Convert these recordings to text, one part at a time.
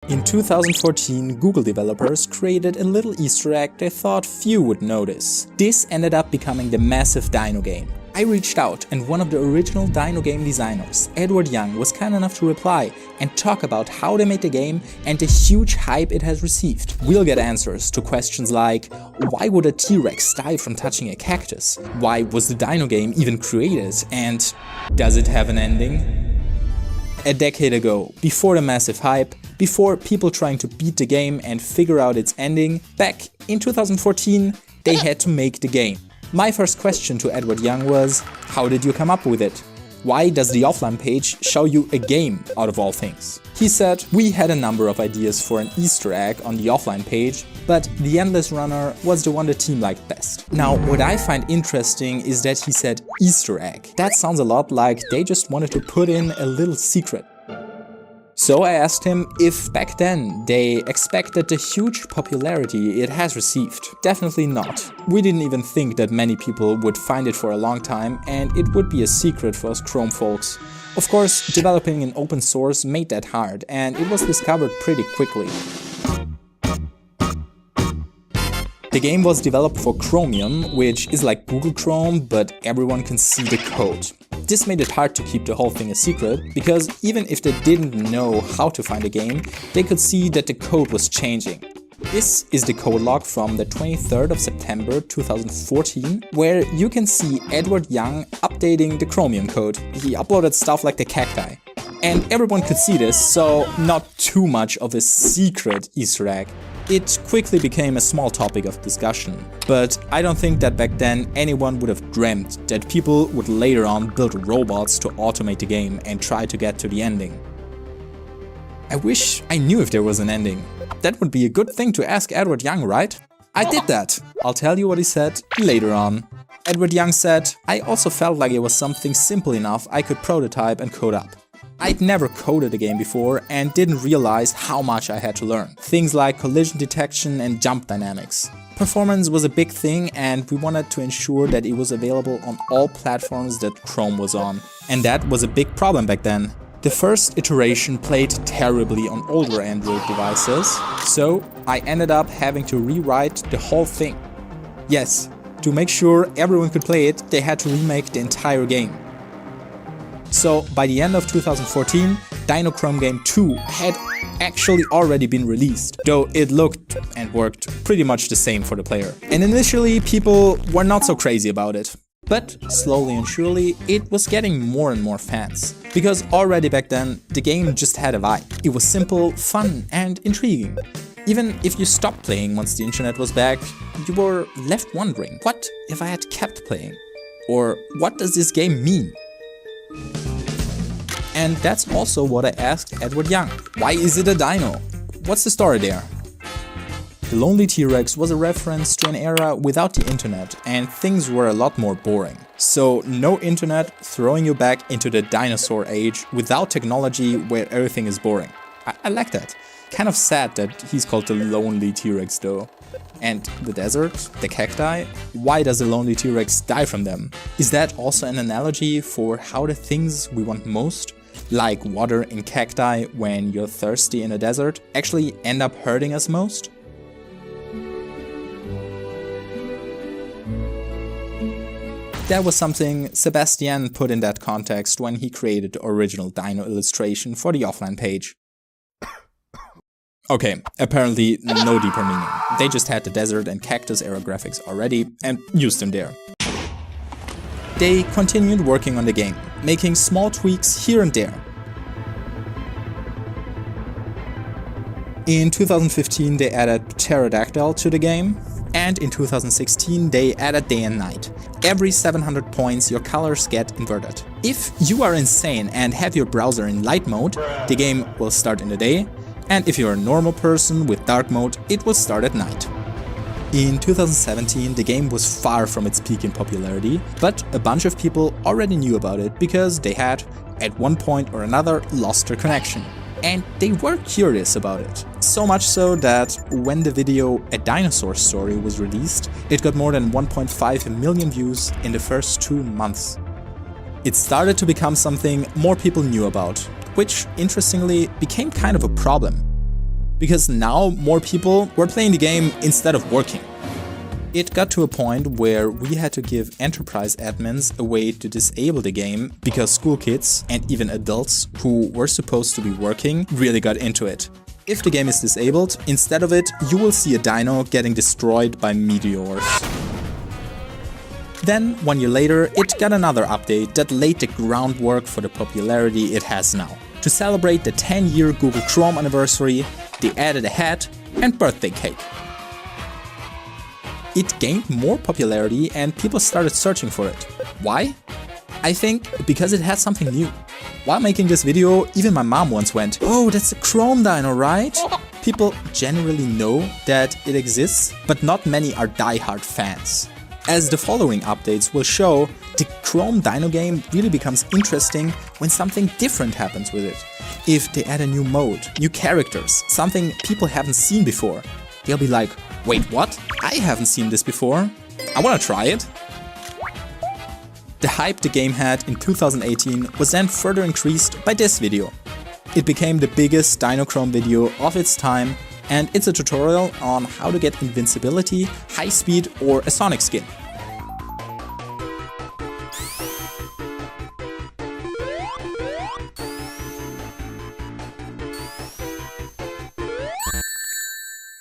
In 2014, Google developers created a little Easter egg they thought few would notice. This ended up becoming the massive Dino game. I reached out and one of the original Dino game designers, Edward Jung, was kind enough to reply and talk about how they made the game and the huge hype it has received. We'll get answers to questions like, why would a T-Rex die from touching a cactus? Why was the Dino game even created? And does it have an ending? A decade ago, before the massive hype, before people trying to beat the game and figure out its ending, back in 2014, they had to make the game. My first question to Edward Jung was, how did you come up with it? Why does the offline page show you a game out of all things? He said, we had a number of ideas for an Easter egg on the offline page, but the Endless Runner was the one the team liked best. Now, what I find interesting is that he said Easter egg. That sounds a lot like they just wanted to put in a little secret. So I asked him if back then they expected the huge popularity it has received. Definitely not. We didn't even think that many people would find it for a long time, and it would be a secret for us Chrome folks. Of course, developing in open source made that hard, and it was discovered pretty quickly. The game was developed for Chromium, which is like Google Chrome, but everyone can see the code. This made it hard to keep the whole thing a secret, because even if they didn't know how to find a game, they could see that the code was changing. This is the code log from the 23rd of September 2014, where you can see Edward Jung updating the Chromium code. He uploaded stuff like the cacti. And everyone could see this, so not too much of a secret Easter egg. It quickly became a small topic of discussion, but I don't think that back then anyone would have dreamt that people would later on build robots to automate the game and try to get to the ending. I wish I knew if there was an ending. That would be a good thing to ask Edward Jung, right? I did that. I'll tell you what he said later on. Edward Jung said, I also felt like it was something simple enough I could prototype and code up. I'd never coded a game before and didn't realize how much I had to learn. Things like collision detection and jump dynamics. Performance was a big thing, and we wanted to ensure that it was available on all platforms that Chrome was on. And that was a big problem back then. The first iteration played terribly on older Android devices, so I ended up having to rewrite the whole thing. Yes, to make sure everyone could play it, they had to remake the entire game. So by the end of 2014, Dino Chrome Game 2 had actually already been released, though it looked and worked pretty much the same for the player. And initially people were not so crazy about it. But slowly and surely it was getting more and more fans. Because already back then the game just had a vibe. It was simple, fun and intriguing. Even if you stopped playing once the internet was back, you were left wondering, what if I had kept playing? Or what does this game mean? And that's also what I asked Edward Jung. Why is it a dino? What's the story there? The Lonely T-Rex was a reference to an era without the internet, and things were a lot more boring. So no internet throwing you back into the dinosaur age without technology where everything is boring. I like that. Kind of sad that he's called the Lonely T-Rex though. And the desert, the cacti, why does the Lonely T-Rex die from them? Is that also an analogy for how the things we want most, like water and cacti when you're thirsty in a desert, actually end up hurting us most? That was something Sebastian put in that context when he created the original Dino illustration for the offline page. Okay, apparently no deeper meaning. They just had the desert and cactus era graphics already and used them there. They continued working on the game, making small tweaks here and there. In 2015 they added Pterodactyl to the game, and in 2016 they added day and night. Every 700 points your colors get inverted. If you are insane and have your browser in light mode, the game will start in the day, and if you're a normal person with dark mode, it will start at night. In 2017 the game was far from its peak in popularity, but a bunch of people already knew about it because they had, at one point or another, lost their connection. And they were curious about it. So much so that when the video A Dinosaur Story was released, it got more than 1.5 million views in the first 2 months. It started to become something more people knew about, which interestingly became kind of a problem. because now more people were playing the game instead of working. It got to a point where we had to give enterprise admins a way to disable the game because school kids and even adults who were supposed to be working really got into it. If the game is disabled, instead of it, you will see a dino getting destroyed by meteors. Then, 1 year later, it got another update that laid the groundwork for the popularity it has now. To celebrate the 10-year Google Chrome anniversary, they added a hat and birthday cake. It gained more popularity and people started searching for it. Why? I think because it had something new. While making this video, even my mom once went, "Oh, that's a Chrome dino, right?" People generally know that it exists, but not many are die-hard fans. As the following updates will show, the Chrome dino game really becomes interesting when something different happens with it. If they add a new mode, new characters, something people haven't seen before, they'll be like, "Wait, what? I haven't seen this before. I wanna try it." The hype the game had in 2018 was then further increased by this video. It became the biggest Dino Chrome video of its time, and it's a tutorial on how to get invincibility, high speed or a sonic skin.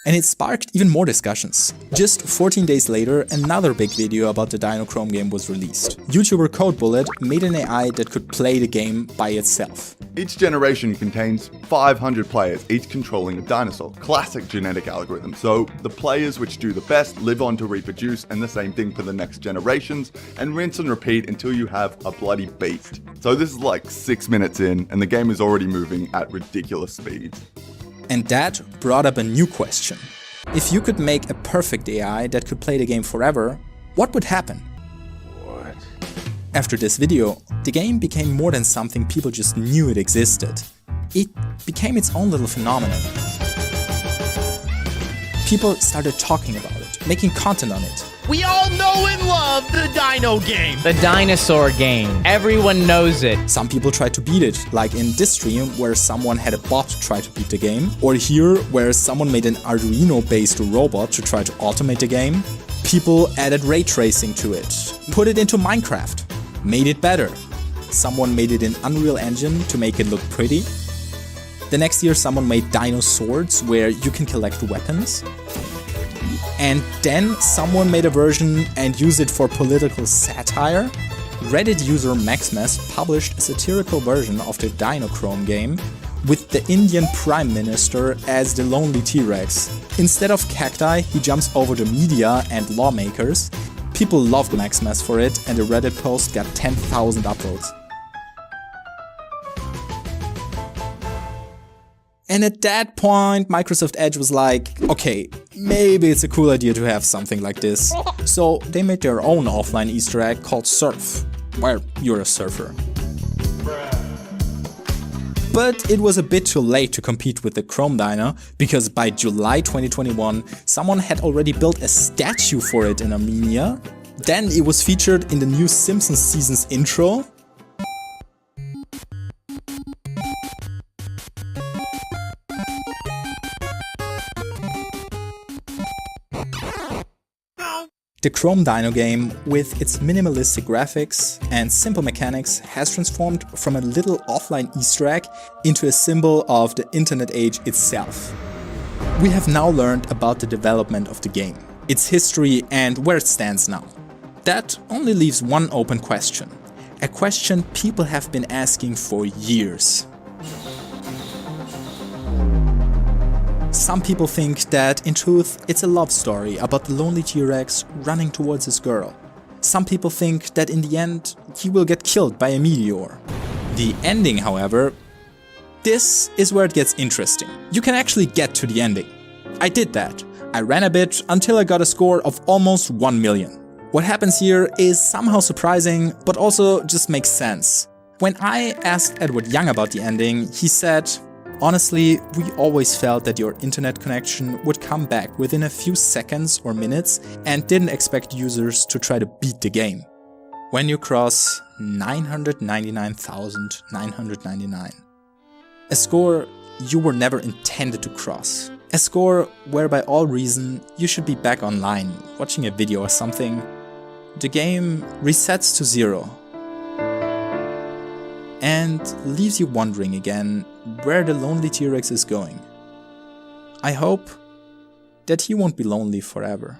And it sparked even more discussions. Just 14 days later, another big video about the Dino Chrome game was released. YouTuber CodeBullet made an AI that could play the game by itself. Each generation contains 500 players, each controlling a dinosaur. Classic genetic algorithm. So the players which do the best live on to reproduce, and the same thing for the next generations, and rinse and repeat until you have a bloody beast. So this is like 6 minutes in, and the game is already moving at ridiculous speeds. And that brought up a new question. If you could make a perfect AI that could play the game forever, what would happen? What? After this video, the game became more than something people just knew it existed. It became its own little phenomenon. People started talking about it, making content on it. We all know and love the Dino game! The dinosaur game. Everyone knows it. Some people tried to beat it, like in this stream where someone had a bot try to beat the game, or here where someone made an Arduino-based robot to try to automate the game. People added ray tracing to it, put it into Minecraft, made it better. Someone made it in Unreal Engine to make it look pretty. The next year someone made dino swords where you can collect weapons. And then someone made a version and used it for political satire. Reddit user Maximus published a satirical version of the Dino Chrome game with the Indian Prime Minister as the lonely T-Rex. Instead of cacti, he jumps over the media and lawmakers. People loved Maximus for it, and the Reddit post got 10,000 upvotes. And at that point, Microsoft Edge was like, okay, maybe it's a cool idea to have something like this. So they made their own offline Easter egg called Surf, where you're a surfer. But it was a bit too late to compete with the Chrome Dino, because by July 2021, someone had already built a statue for it in Armenia. Then it was featured in the new Simpsons season's intro. The Chrome Dino game, with its minimalistic graphics and simple mechanics, has transformed from a little offline Easter egg into a symbol of the internet age itself. We have now learned about the development of the game, its history and where it stands now. That only leaves one open question, a question people have been asking for years. Some people think that, in truth, it's a love story about the lonely T-Rex running towards his girl. Some people think that in the end, he will get killed by a meteor. The ending, however, this is where it gets interesting. You can actually get to the ending. I did that. I ran a bit until I got a score of almost 1 million. What happens here is somehow surprising, but also just makes sense. When I asked Edward Jung about the ending, he said, "Honestly, we always felt that your internet connection would come back within a few seconds or minutes and didn't expect users to try to beat the game. When you cross 999,999, a score you were never intended to cross. A score where by all reason you should be back online, watching a video or something. The game resets to 0 and leaves you wondering again where the lonely T-Rex is going. I hope that he won't be lonely forever.